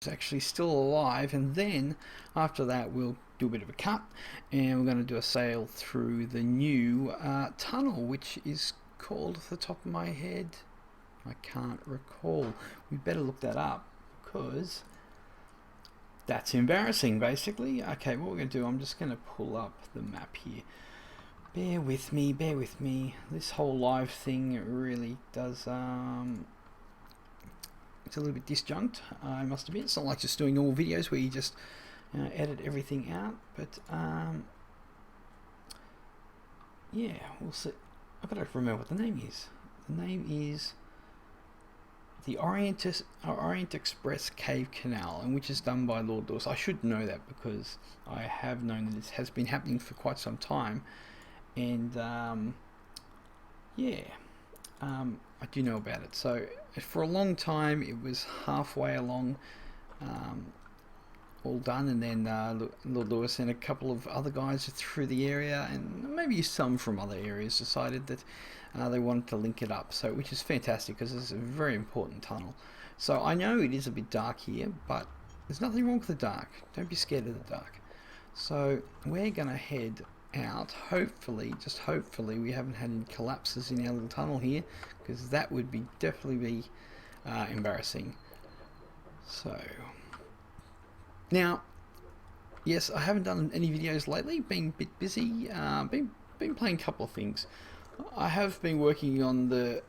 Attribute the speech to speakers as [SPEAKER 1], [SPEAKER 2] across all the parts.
[SPEAKER 1] it's actually still alive, and then after that we'll do a bit of a cut, and we're going to do a sail through the new tunnel, which is called, off the top of my head, I can't recall. We better look that up, because that's embarrassing, basically. Okay, what we're going to do, I'm just going to pull up the map here. Bear with me, bear with me. This whole live thing really does, it's a little bit disjunct, I must admit. It's not like just doing normal videos where you just edit everything out, but yeah, we'll see. I've got to remember what the name is. The name is the Orient Express Cave Canal, and which is done by Lord Lewis. I should know that because I have known that this has been happening for quite some time, and yeah, I do know about it. So for a long time it was halfway along, all done, and then Lord Lewis and a couple of other guys through the area, and maybe some from other areas, decided that they wanted to link it up, so which is fantastic because it's a very important tunnel. So I know it is a bit dark here, but there's nothing wrong with the dark. Don't be scared of the dark. So we're gonna head out. Hopefully, just hopefully, we haven't had any collapses in our little tunnel here, because that would be definitely be embarrassing. So now, yes, I haven't done any videos lately, been a bit busy, been playing a couple of things. I have been working on the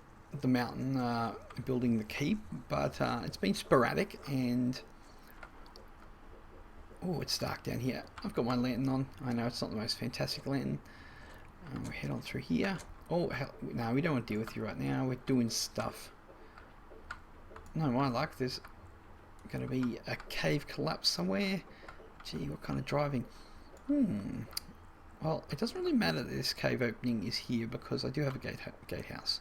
[SPEAKER 1] mountain, building the keep, but it's been sporadic, and oh, it's dark down here. I've got my lantern on. I know it's not the most fantastic lantern. We'll head on through here. Oh, hell, no, we don't want to deal with you right now. We're doing stuff. No, my luck, there's going to be a cave collapse somewhere. Gee, what kind of driving? Well, it doesn't really matter that this cave opening is here, because I do have a gatehouse.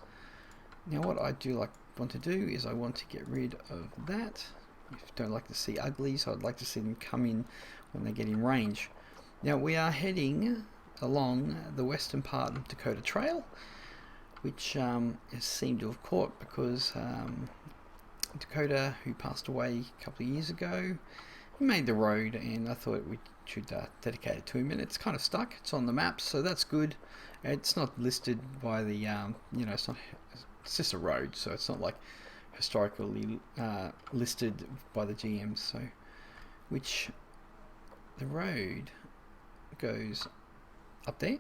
[SPEAKER 1] Now, what I do want to do is I want to get rid of that. I don't like to see uglies, so I'd like to see them come in when they get in range. Now, we are heading along the western part of Dakota Trail, which has seemed to have caught because Dakota, who passed away a couple of years ago, he made the road, and I thought we should dedicate it to him, and it's kind of stuck. It's on the map, so that's good. It's not listed by the, you know, it's just a road, so it's not like historically listed by the GMs. So, which the road goes up there,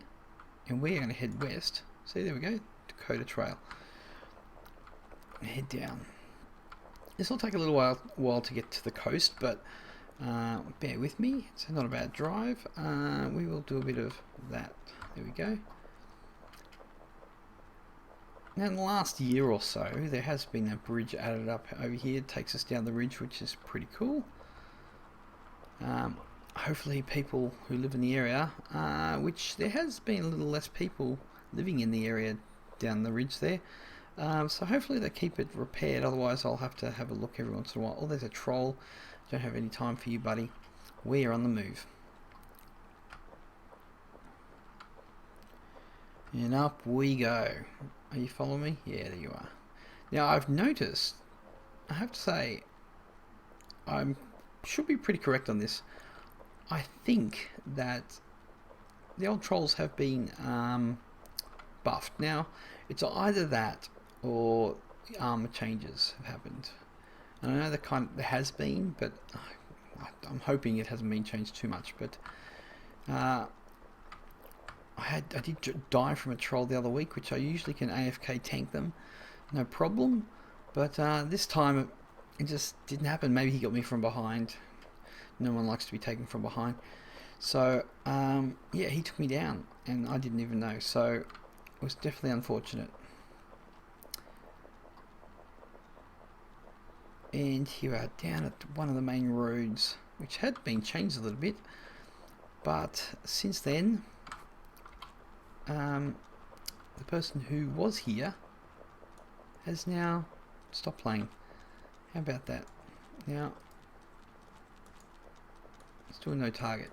[SPEAKER 1] and we're going to head west. See, there we go, Dakota Trail. Head down. This will take a little while to get to the coast, but bear with me. It's not a bad drive. We will do a bit of that. There we go. Now, in the last year or so, there has been a bridge added up over here. It takes us down the ridge, which is pretty cool. Hopefully people who live in the area, which there has been a little less people living in the area down the ridge there, so hopefully they keep it repaired. Otherwise I'll have to have a look every once in a while. Oh, there's a troll. Don't have any time for you, buddy. We are on the move. And up we go. Are you following me? Yeah, there you are. Now, I've noticed, I have to say, I should be pretty correct on this. I think that the old trolls have been buffed. Now, it's either that or the armor changes have happened. And I know there has been, but I'm hoping it hasn't been changed too much. But I did die from a troll the other week, which I usually can AFK tank them, no problem. But this time it just didn't happen. Maybe he got me from behind. No one likes to be taken from behind. So yeah, he took me down, and I didn't even know. So it was definitely unfortunate. And here we are down at one of the main roads, which had been changed a little bit, but since then the person who was here has now stopped playing. How about that? Now let's do a no target.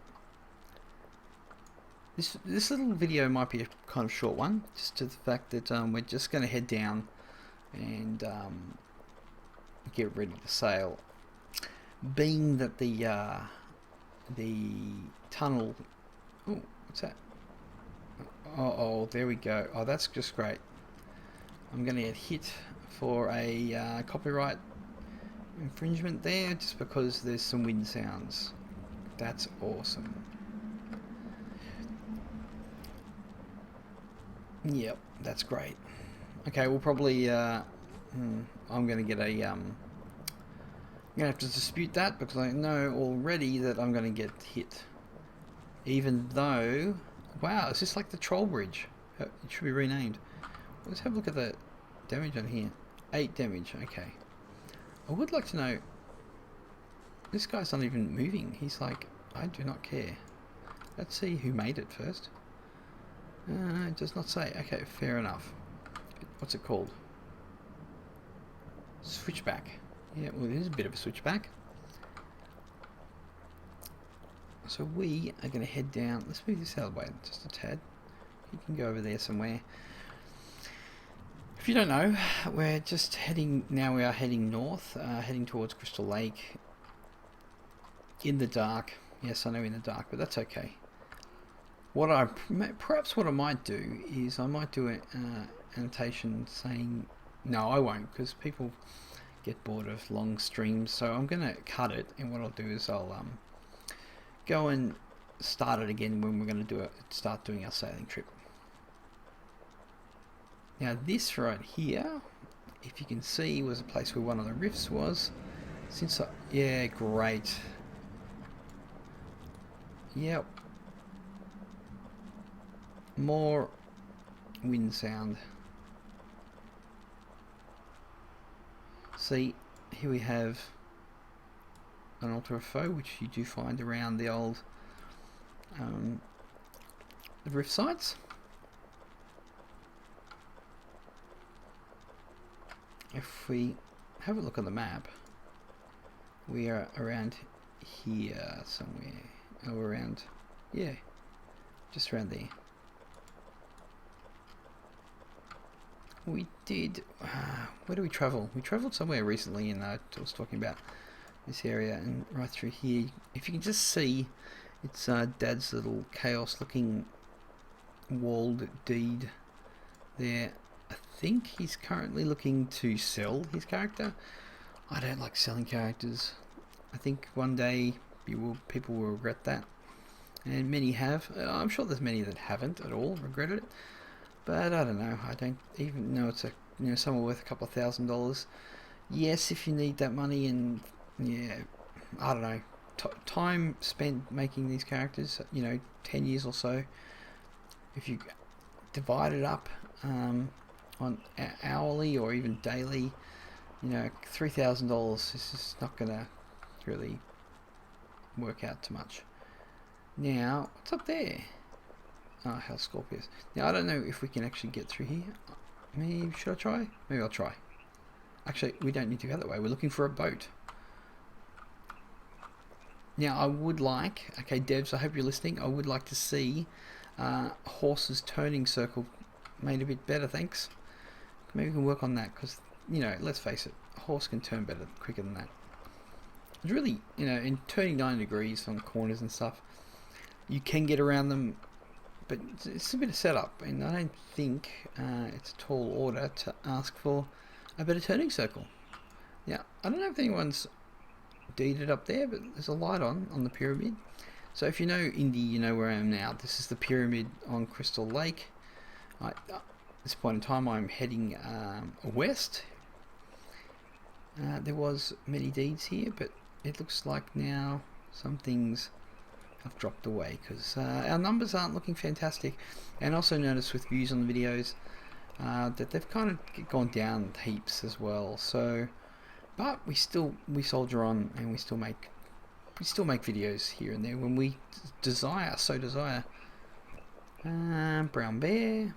[SPEAKER 1] This little video might be a kind of short one, just to the fact that we're just going to head down and get ready to sail. being that the tunnel. Oh, what's that? Oh, there we go. Oh, that's just great. I'm going to get hit for a copyright infringement there just because there's some wind sounds. That's awesome. Yep, that's great. Okay, we'll probably I'm going to get a I'm going to have to dispute that because I know already that I'm going to get hit. Even though, wow, it's just like the troll bridge. It should be renamed. Let's have a look at the damage on here. 8 damage, okay. I would like to know, this guy's not even moving. He's like, I do not care. Let's see who made it first. It does not say. Okay, fair enough. What's it called? Switchback. Yeah, well, it is a bit of a switchback. So we are going to head down. Let's move this out of the way just a tad. You can go over there somewhere. If you don't know, we're just heading, now we are heading north, heading towards Crystal Lake. In the dark. Yes, I know in the dark, but that's okay. Perhaps what I might do is I might do an annotation saying, no, I won't, because people get bored of long streams, so I'm going to cut it, and what I'll do is I'll go and start it again when we're going to start doing our sailing trip. Now this right here, if you can see, was a place where one of the rifts was. Yeah, great. Yep. More wind sound. See, here we have an altar of foe, which you do find around the old rift sites. If we have a look on the map, we are around here somewhere. Oh, around, yeah, just around there. We did, where do we travel? We travelled somewhere recently, and I was talking about this area, and right through here, if you can just see, it's Dad's little chaos looking walled deed there. I think he's currently looking to sell his character. I don't like selling characters. I think one day people will regret that, and many have. I'm sure there's many that haven't at all regretted it, but I don't know. I don't even know it's somewhere worth a couple of $1,000s. Yes, if you need that money, and yeah, I don't know, time spent making these characters, 10 years or so. If you divide it up on hourly or even daily, $3,000 is just not gonna really work out too much. Now, what's up there? Oh, hell, Scorpius. Now, I don't know if we can actually get through here. Maybe, should I try? Maybe I'll try. Actually, we don't need to go that way. We're looking for a boat. Now, I would like, okay, devs, I hope you're listening. I would like to see horse's turning circle made a bit better, thanks. Maybe we can work on that, because, let's face it, a horse can turn better, quicker than that. It's really, in turning 90 degrees on corners and stuff, you can get around them, but it's a bit of setup, and I don't think it's a tall order to ask for a better turning circle. Now, I don't know if anyone's deeded up there, but there's a light on the pyramid. So if you know Indy, you know where I am now. This is the pyramid on Crystal Lake. At this point in time, I'm heading west. There was many deeds here, but it looks like now some things have dropped away because our numbers aren't looking fantastic. And also notice with views on the videos that they've kind of gone down heaps as well. So, but we soldier on, and we still make videos here and there when we desire. Brown bear.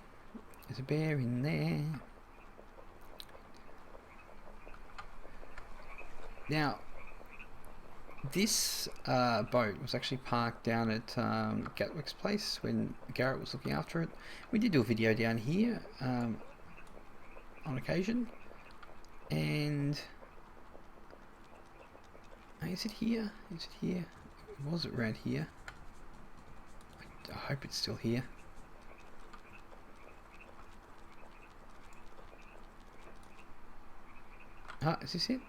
[SPEAKER 1] There's a bear in there. Now, this boat was actually parked down at Gatwick's place when Garrett was looking after it. We did do a video down here on occasion, and Is it here? Is it here? Was it around here? I hope it's still here. Ah, is this it?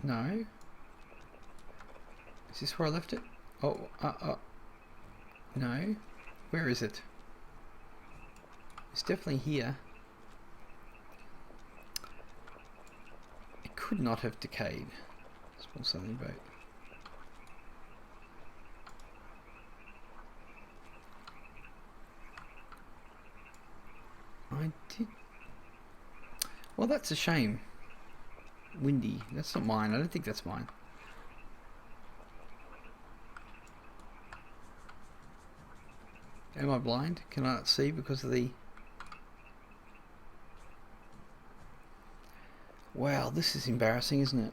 [SPEAKER 1] No. Is this where I left it? Oh, no. Where is it? It's definitely here. It could not have decayed. Small sailing boat. I did. Well, that's a shame. Windy. That's not mine. I don't think that's mine. Am I blind? Can I not see because of the... Wow, this is embarrassing, isn't it?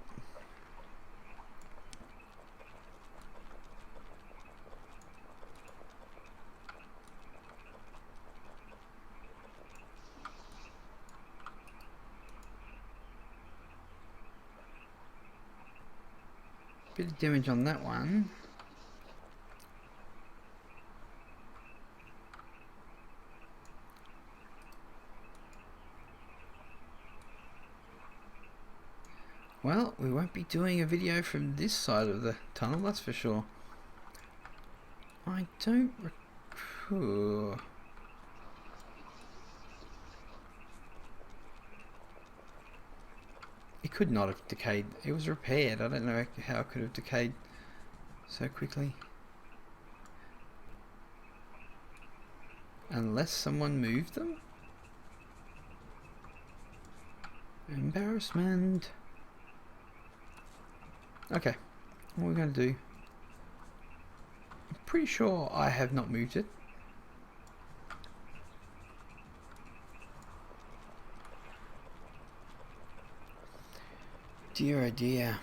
[SPEAKER 1] Bit of damage on that one. Well, we won't be doing a video from this side of the tunnel, that's for sure. I don't recall... It could not have decayed. It was repaired. I don't know how it could have decayed so quickly. Unless someone moved them? Embarrassment. Okay, what we're going to do... I'm pretty sure I have not moved it. Dear oh dear.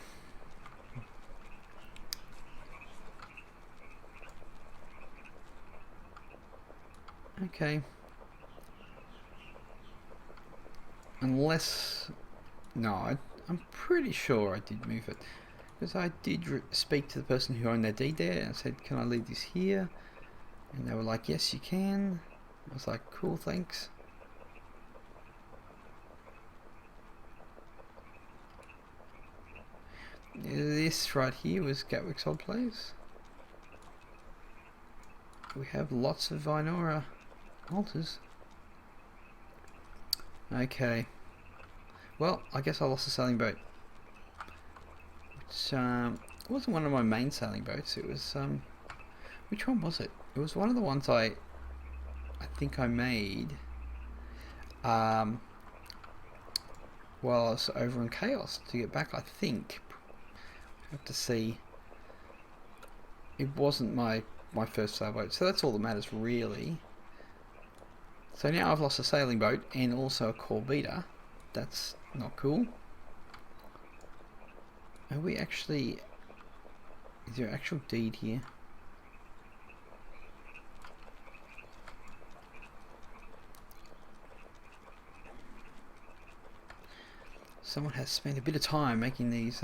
[SPEAKER 1] Okay. Unless... No, I'm pretty sure I did move it. Because I did speak to the person who owned their deed there and said, can I leave this here? And they were like, yes you can. I was like, cool, thanks. This right here was Gatwick's old place. We have lots of Vinora altars. Okay. Well, I guess I lost a sailing boat. Which wasn't one of my main sailing boats. It was which one was it? It was one of the ones I think I made while I was over in Chaos to get back, I think. I have to see. It wasn't my first sailboat, so that's all that matters really. So now I've lost a sailing boat and also a Corvita. That's not cool. Are we actually... Is there an actual deed here? Someone has spent a bit of time making these...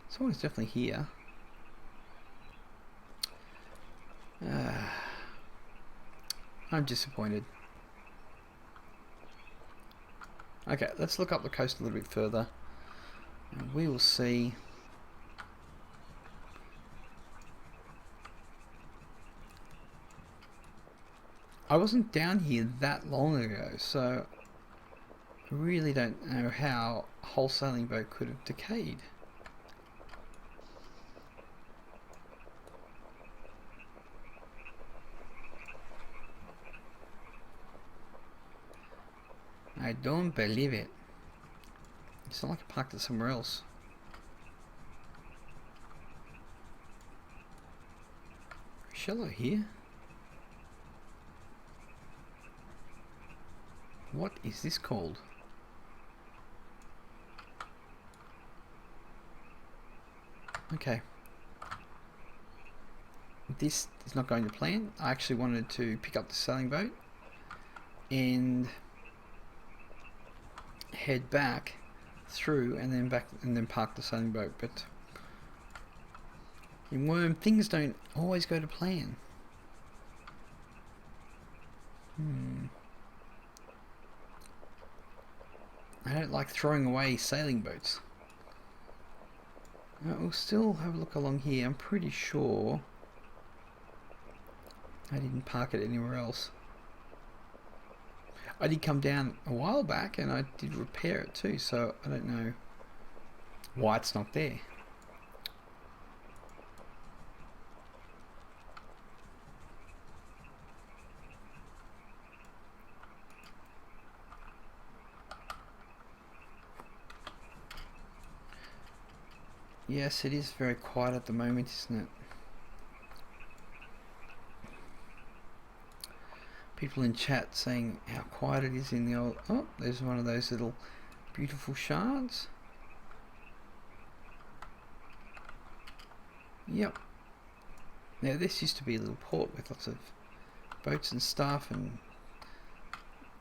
[SPEAKER 1] Someone's definitely here. I'm disappointed. Okay, let's look up the coast a little bit further and we will see. I wasn't down here that long ago, so I really don't know how a whole sailing boat could have decayed. I don't believe it. It's not like I parked it somewhere else. Shallow here. What is this called? Okay. This is not going to plan. I actually wanted to pick up the sailing boat and head back through and then back and then park the sailing boat, but In Wurm, things don't always go to plan. I don't like throwing away sailing boats. We'll still have a look along here. I'm pretty sure I didn't park it anywhere else. I did come down a while back and I did repair it too, so I don't know why it's not there. Yes, it is very quiet at the moment, isn't it? People in chat saying how quiet it is in the old... Oh, there's one of those little beautiful shards. Yep. Now this used to be a little port with lots of boats and stuff and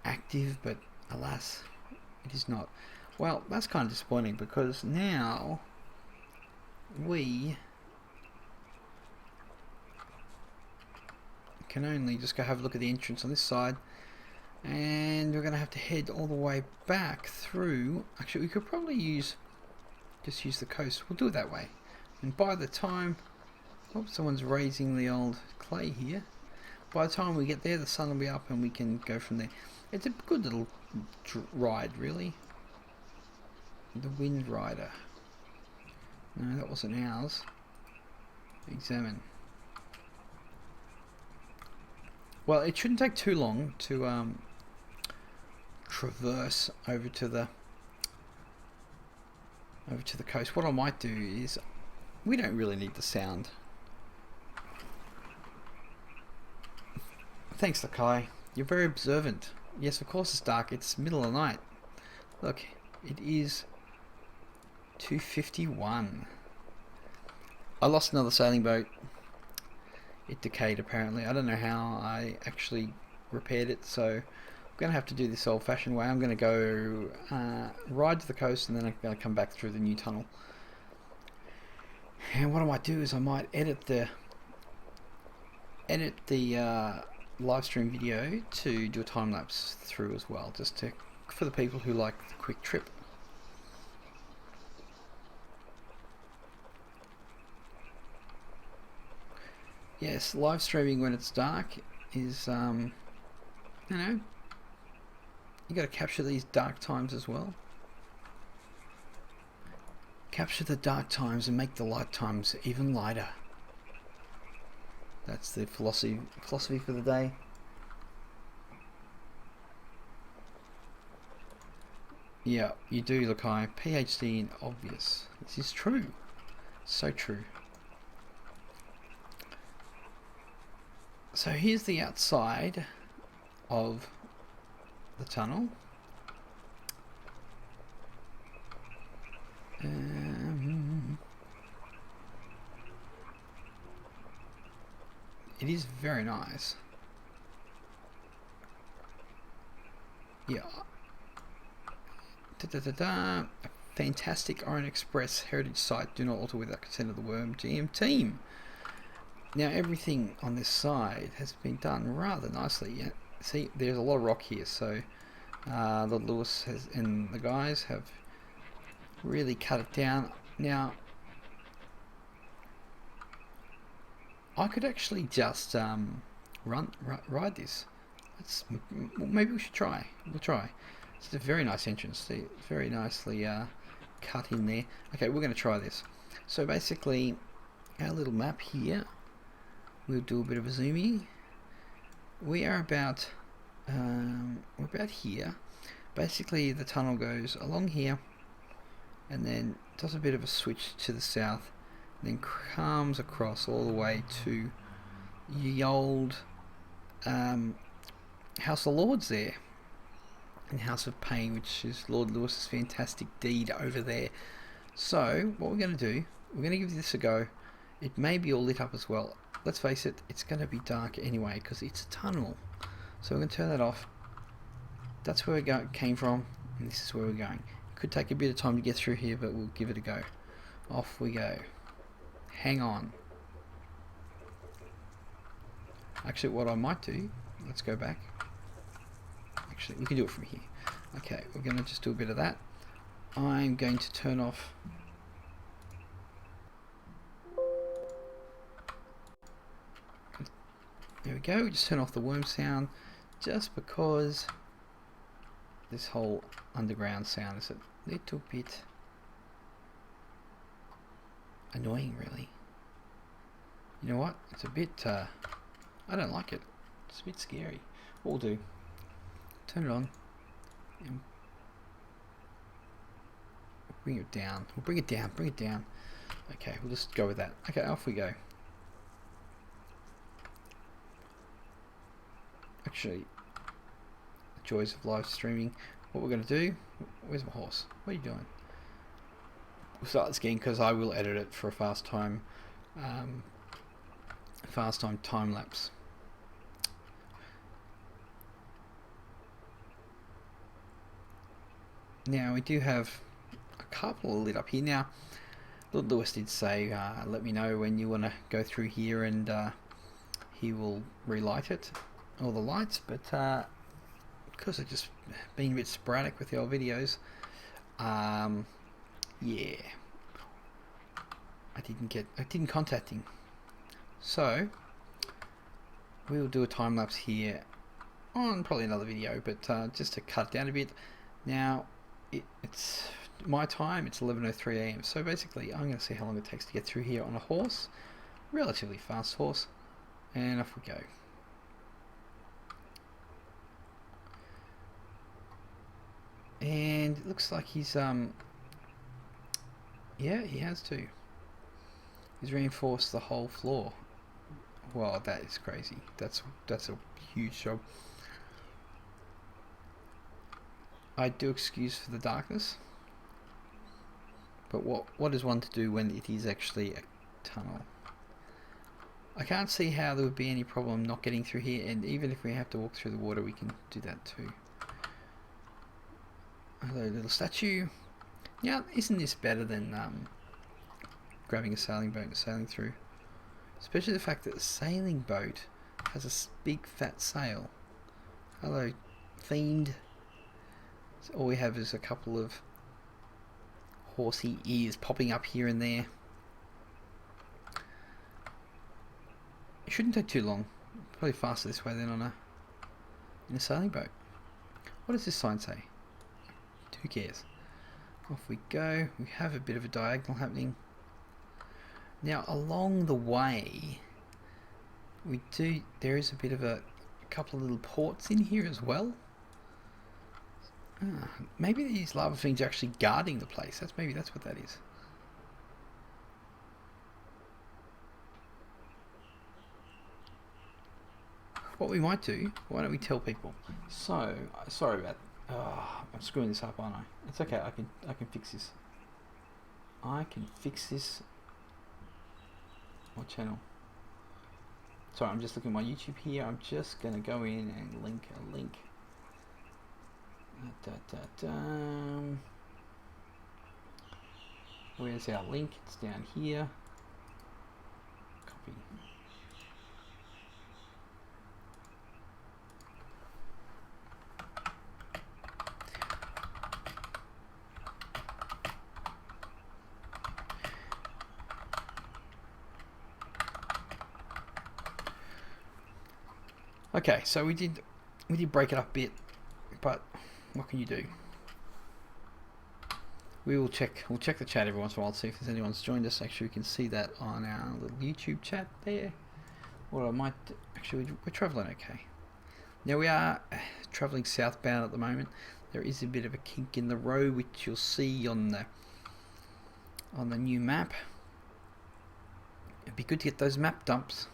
[SPEAKER 1] active, but alas, it is not. Well, that's kind of disappointing because now we can only just go have a look at the entrance on this side, and we're going to have to head all the way back through. Actually, we could probably just use the coast. We'll do it that way, and by the time someone's raising the old clay here, by the time we get there the sun will be up and we can go from there. It's a good little ride, really. The Wind Rider. No, that wasn't ours. Examine. Well, it shouldn't take too long to traverse over to the coast. What I might do is, we don't really need the sound. Thanks, Lakai. You're very observant. Yes, of course it's dark. It's middle of the night. Look, it is 2:51. I lost another sailing boat. It decayed apparently. I don't know how I actually repaired it, so I'm going to have to do this old-fashioned way. I'm going to go ride to the coast and then I'm going to come back through the new tunnel. And what I might do is I might edit the live stream video to do a time lapse through as well, just for the people who like the quick trip. Yes, live streaming when it's dark is, you know, you got to capture these dark times as well. Capture the dark times and make the light times even lighter. That's the philosophy for the day. Yeah, you do, Lakai. PhD in obvious. This is true. So true. So here's the outside of the tunnel. It is very nice. Yeah. A fantastic Orient Express heritage site. Do not alter without consent of the Wurm GM team. Now everything on this side has been done rather nicely. Yeah, see, there's a lot of rock here, so Lord Lewis and the guys have really cut it down. Now I could actually just ride this. Maybe we should try. We'll try. It's a very nice entrance. See, very nicely cut in there. Okay, we're going to try this. So basically, our little map here. We'll do a bit of a zoomie. We are about we're about here. Basically, the tunnel goes along here, and then does a bit of a switch to the south, and then comes across all the way to the old House of Lords there, and House of Pain, which is Lord Lewis's fantastic deed over there. So what we're going to do, we're going to give this a go. It may be all lit up as well. Let's face it, it's going to be dark anyway because it's a tunnel. So we're going to turn that off. That's where we came from, and this is where we're going. It could take a bit of time to get through here, but we'll give it a go. Off we go. Hang on. Actually, what I might do, let's go back. Actually, we can do it from here. Okay, we're going to just do a bit of that. I'm going to turn off. There we go. We just turn off the worm sound, just because this whole underground sound is a little bit annoying, really. You know what? It's a bit. I don't like it. It's a bit scary. What we'll do, turn it on and bring it down. We'll bring it down. Bring it down. Okay, we'll just go with that. Okay, off we go. Actually, the joys of live streaming. What we're going to do, where's my horse? What are you doing? We'll start this again because I will edit it for a fast time time lapse. Now we do have a couple lit up here. Now Lewis did say let me know when you want to go through here, and he will relight it, all the lights, but because I've just been a bit sporadic with the old videos, yeah, I didn't contact him, so we will do a time lapse here on probably another video, but just to cut it down a bit. Now it's my time, it's 11:03 AM, so basically I'm going to see how long it takes to get through here on a horse, relatively fast horse, and off we go. And it looks like he's yeah, he has too. He's reinforced the whole floor. Wow, that is crazy. That's a huge job. I do excuse for the darkness, but what is one to do when it is actually a tunnel? I can't see how there would be any problem not getting through here, and even if we have to walk through the water, we can do that too. Hello, little statue. Now, isn't this better than grabbing a sailing boat and sailing through? Especially the fact that the sailing boat has a big fat sail. Hello, fiend. So all we have is a couple of horsey ears popping up here and there. It shouldn't take too long. Probably faster this way than on in a sailing boat. What does this sign say? Who cares? Off we go. We have a bit of a diagonal happening. Now along the way, there is a bit of a couple of little ports in here as well. Maybe these lava fiends are actually guarding the place. Maybe that's what that is. What we might do, why don't we tell people? So, sorry about I'm screwing this up, aren't I? It's okay, I can fix this. I can fix this. What channel? Sorry, I'm just looking at my YouTube here. I'm just gonna go in and link a link. Where's our link? It's down here. Copy. Okay, so we did break it up a bit, but what can you do? We'll check the chat every once in a while to see if there's anyone's joined us. Actually, we can see that on our little YouTube chat there. What I might actually, we're traveling okay. Now we are traveling southbound at the moment. There is a bit of a kink in the road, which you'll see on the new map. It'd be good to get those map dumps.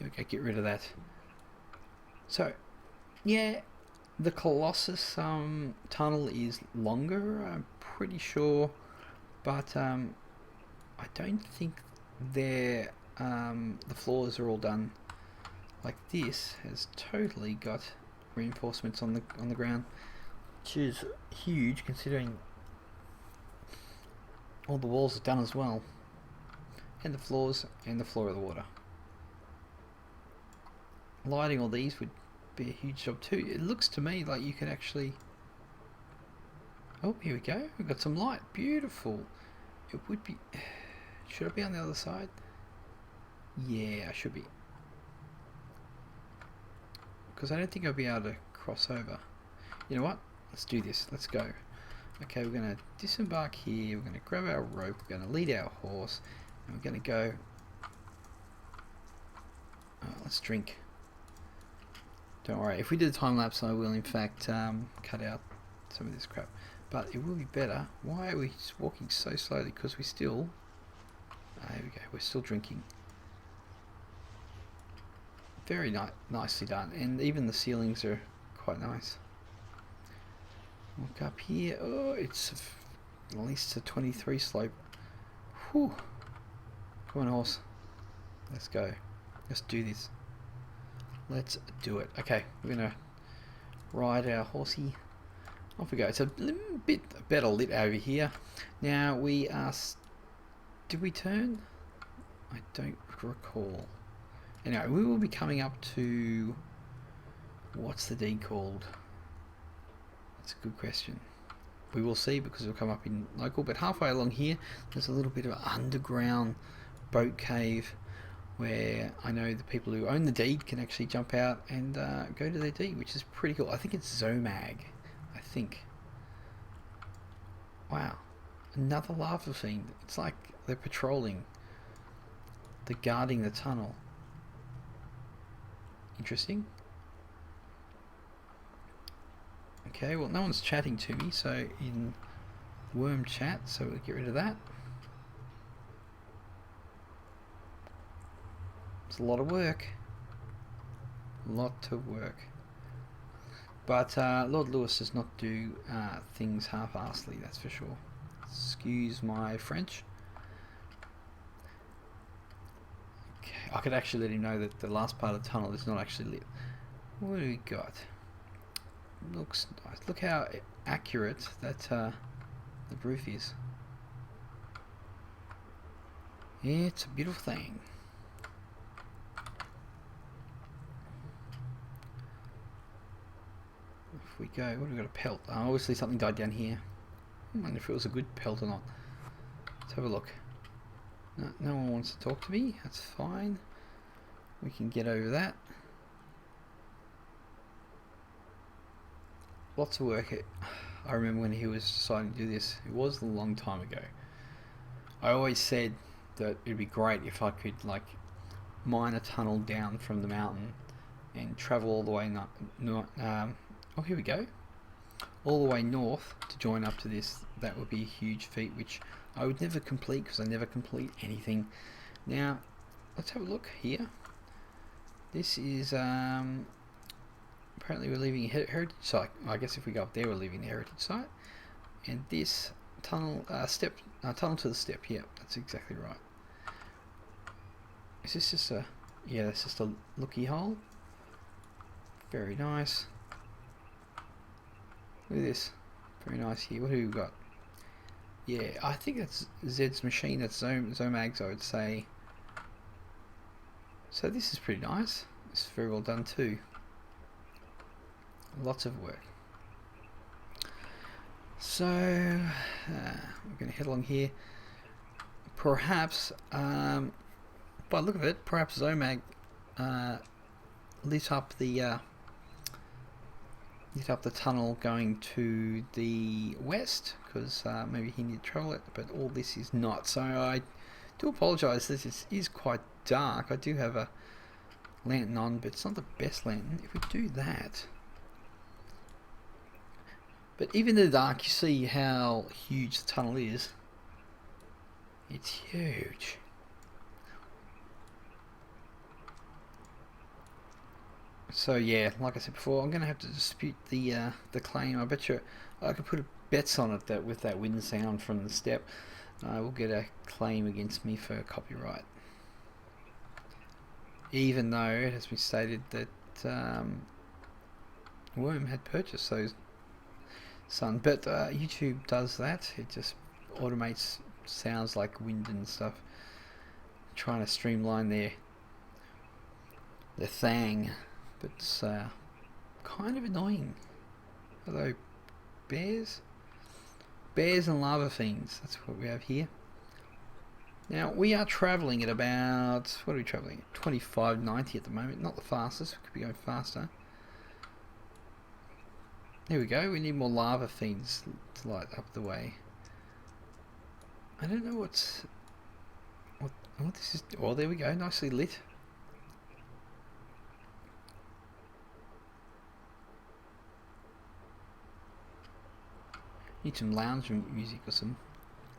[SPEAKER 1] There we go, get rid of that. So, yeah, the Colossus tunnel is longer, I'm pretty sure, but I don't think the floors are all done. Like this has totally got reinforcements on the ground, which is huge considering All the walls are done as well. And the floors and the floor of the water. Lighting all these would be a huge job too. It looks to me like you could actually... Oh, here we go. We've got some light. Beautiful. It would be... Should I be on the other side? Yeah, I should be. Because I don't think I'll be able to cross over. You know what? Let's do this. Let's go. Okay, we're going to disembark here. We're going to grab our rope. We're going to lead our horse. And we're going to go... let's drink. Don't worry. If we do the time lapse, I will in fact cut out some of this crap. But it will be better. Why are we walking so slowly? Because we still... there we go. We're still drinking. Very nicely done. And even the ceilings are quite nice. Look up here. Oh, it's at least a 23 slope. Whew. Come on, horse. Let's go. Let's do this. Let's do it. Okay, we're going to ride our horsey. Off we go. It's a little bit better lit over here. Now we are... Did we turn? I don't recall. Anyway, we will be coming up to... What's the deed called? That's a good question. We will see because it'll come up in local. But halfway along here, there's a little bit of an underground boat cave where I know the people who own the deed can actually jump out and go to their deed, which is pretty cool. I think it's Zomag. I think. Wow. Another lava fiend. It's like they're patrolling. They're guarding the tunnel. Interesting. Okay, well no one's chatting to me, so in Wurm chat, so we'll get rid of that. It's a lot of work. Lot of work. But Lord Lewis does not do things half-assedly, that's for sure. Excuse my French. Okay, I could actually let him know that the last part of the tunnel is not actually lit. What do we got? Looks nice. Look how accurate that the roof is. It's a beautiful thing. Off we go. What have we got? A pelt. Obviously something died down here. I wonder if it was a good pelt or not. Let's have a look. No one wants to talk to me. That's fine. We can get over that. Lots of work. I remember when he was deciding to do this. It was a long time ago. I always said that it'd be great if I could like mine a tunnel down from the mountain and travel all the way oh, here we go. All the way north to join up to this. That would be a huge feat, which I would never complete because I never complete anything. Now, let's have a look here. This is apparently we're leaving a heritage site. I guess if we go up there, we're leaving the heritage site. And this tunnel, tunnel to the step. Yeah, that's exactly right. Is this just a? Yeah, that's just a looky hole. Very nice. Look at this. Very nice here. What have we got? Yeah, I think that's Zed's machine. That's Zomag's, I would say. So this is pretty nice. It's very well done too. Lots of work. So we're going to head along here. Perhaps, by the look of it, perhaps Zomag lit up the tunnel going to the west, because maybe he needed to travel it, but all this is not. So I do apologise. This is quite dark. I do have a lantern on, but it's not the best lantern. If we do that. But even in the dark, you see how huge the tunnel is. It's huge. So yeah, like I said before, I'm going to have to dispute the claim. I bet you I could put bets on it that with that wind sound from the step, I will get a claim against me for copyright. Even though it has been stated that Wurm had purchased those. But YouTube does that. It just automates sounds like wind and stuff. Trying to streamline their thang, but it's kind of annoying. Although bears and lava fiends, that's what we have here. Now we are travelling at about, what are we travelling at? 2590 at the moment. Not the fastest, we could be going faster. There we go, we need more lava fiends to light up the way. I don't know what this is. Oh, there we go, nicely lit. Need some lounge music or some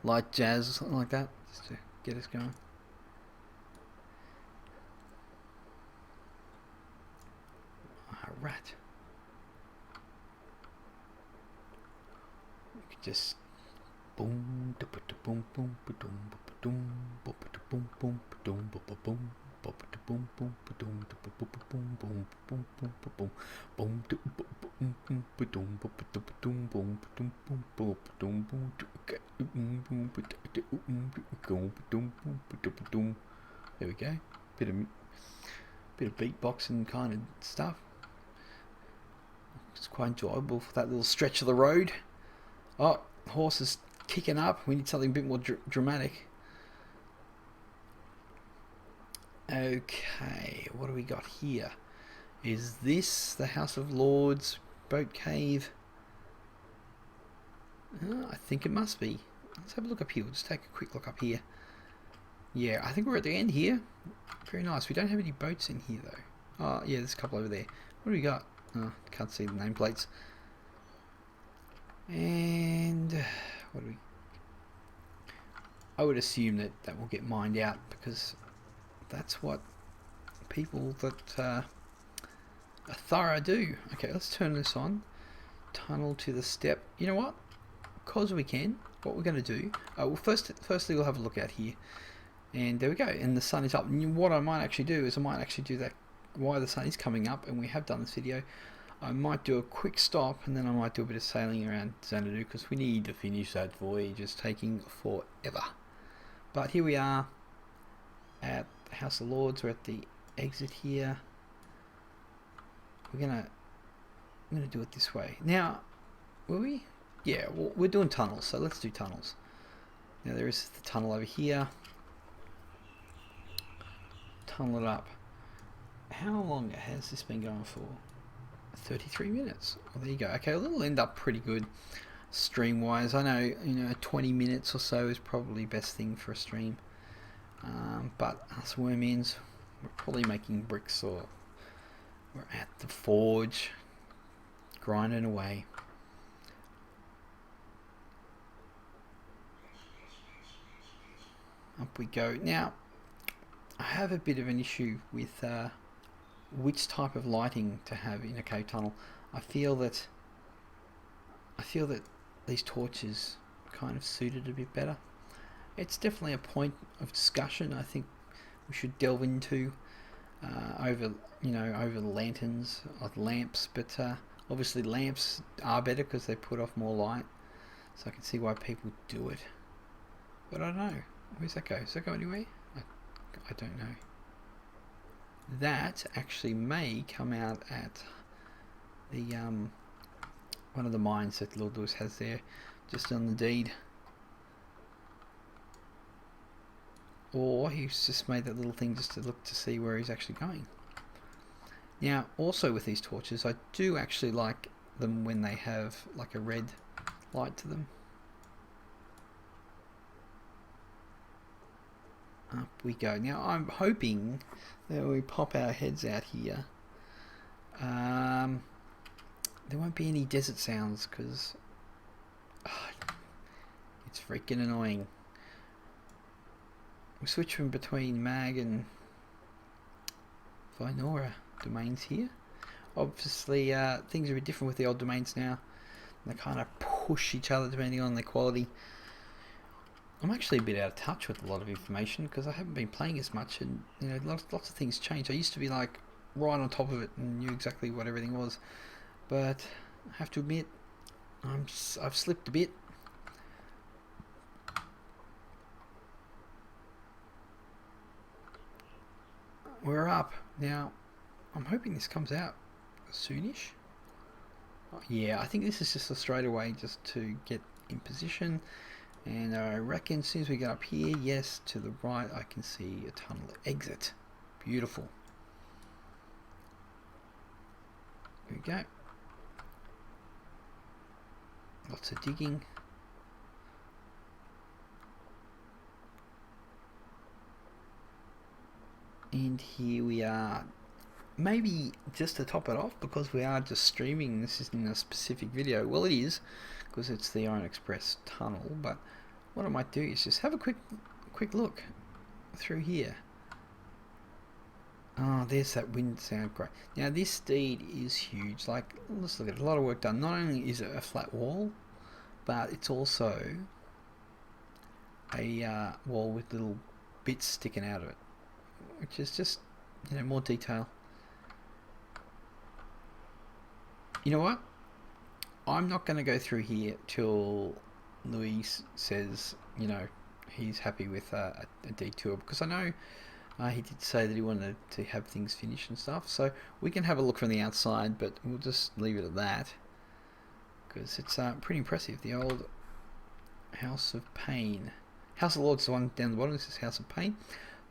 [SPEAKER 1] light jazz or something like that, just to get us going. Rat. We could just boom, boom, boom, boom, boom, boom, boom, boom, boom, boom. There we go. Bit of beatboxing kind of stuff. It's quite enjoyable for that little stretch of the road. Oh, horse is kicking up. We need something a bit more dramatic. Okay, what do we got here? Is this the House of Lords boat cave? I think it must be. Let's have a look up here. We'll just take a quick look up here. Yeah, I think we're at the end here. Very nice. We don't have any boats in here though. Oh, yeah, there's a couple over there. What do we got? Oh, can't see the nameplates. And what do we... I would assume that will get mined out, because that's what people that are thorough do. Okay, let's turn this on. Tunnel to the step. You know what? Because we can, what we're going to do... well, firstly we'll have a look out here. And there we go. And the sun is up. And what I might actually do is I might actually do that while the sun is coming up, and we have done this video. I might do a quick stop, and then I might do a bit of sailing around Xanadu, because we need to finish that voyage. It's taking forever. But here we are at the House of Lords. We're at the exit here. I'm gonna do it this way. Now, will we? Yeah, well, we're doing tunnels, so let's do tunnels. Now there is the tunnel over here. Tunnel it up. How long has this been going for? 33 minutes. Well, there you go. Okay, well, it'll end up pretty good stream wise. I know, 20 minutes or so is probably best thing for a stream. But us Wurmians, we're probably making bricks, or we're at the forge, grinding away. Up we go. Now, I have a bit of an issue with which type of lighting to have in a cave tunnel. I feel that these torches kind of suited a bit better. It's definitely a point of discussion I think we should delve into over the lanterns or the lamps, but obviously lamps are better because they put off more light, so I can see why people do it. But I don't know. Where's that go? Does that go anywhere? I don't know. That actually may come out at the one of the mines that Lord Lewis has there, just on the deed. Or he's just made that little thing just to look to see where he's actually going. Now, also with these torches, I do actually like them when they have like a red light to them. Up we go. Now I'm hoping that when we pop our heads out here, there won't be any desert sounds, because it's freaking annoying. We switch from between Mag and Vinora domains here. Obviously things are a bit different with the old domains now. They kind of push each other depending on their quality. I'm actually a bit out of touch with a lot of information because I haven't been playing as much, and lots of things change. I used to be like right on top of it and knew exactly what everything was, but I have to admit I've slipped a bit. we're up. Now, I'm hoping this comes out soonish. Oh, yeah, I think this is just a straightaway just to get in position. And I reckon as soon as we get up here, yes, to the right, I can see a tunnel exit. Beautiful. There we go. Lots of digging. And here we are. Maybe just to top it off, because we are just streaming, this isn't a specific video. Well, it is, because it's the Orient Express tunnel, but what I might do is just have a quick look through here. Oh, there's that wind sound. Great. Now this steed is huge. Like, let's look at it. A lot of work done. Not only is it a flat wall, but it's also a wall with little bits sticking out of it, which is just, you know, more detail. You know what? I'm not going to go through here till Louis says, you know, he's happy with a detour, because I know he did say that he wanted to have things finished and stuff. So we can have a look from the outside, but we'll just leave it at that, because it's pretty impressive. The old House of Pain. House of Lords is the one down the bottom. This is House of Pain.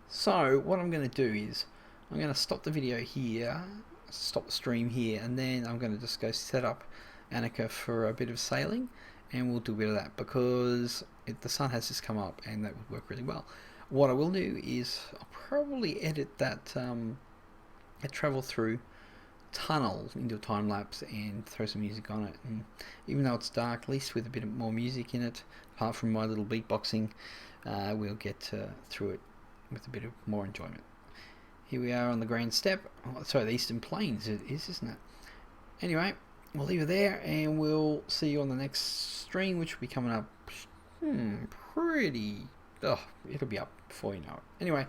[SPEAKER 1] So what I'm going to do is I'm going to stop the video here, stop the stream here, and then I'm going to just go set up Annika for a bit of sailing, and we'll do a bit of that, because the sun has just come up and that would work really well. What I will do is I'll probably edit that travel through tunnel into a time lapse and throw some music on it, and even though it's dark, at least with a bit more music in it, apart from my little beatboxing, we'll get through it with a bit of more enjoyment. Here we are on the Grand Step. Oh, sorry, the Eastern Plains it is, isn't it? Anyway, we'll leave it there, and we'll see you on the next stream, which will be coming up pretty... Oh, it'll be up before you know it. Anyway,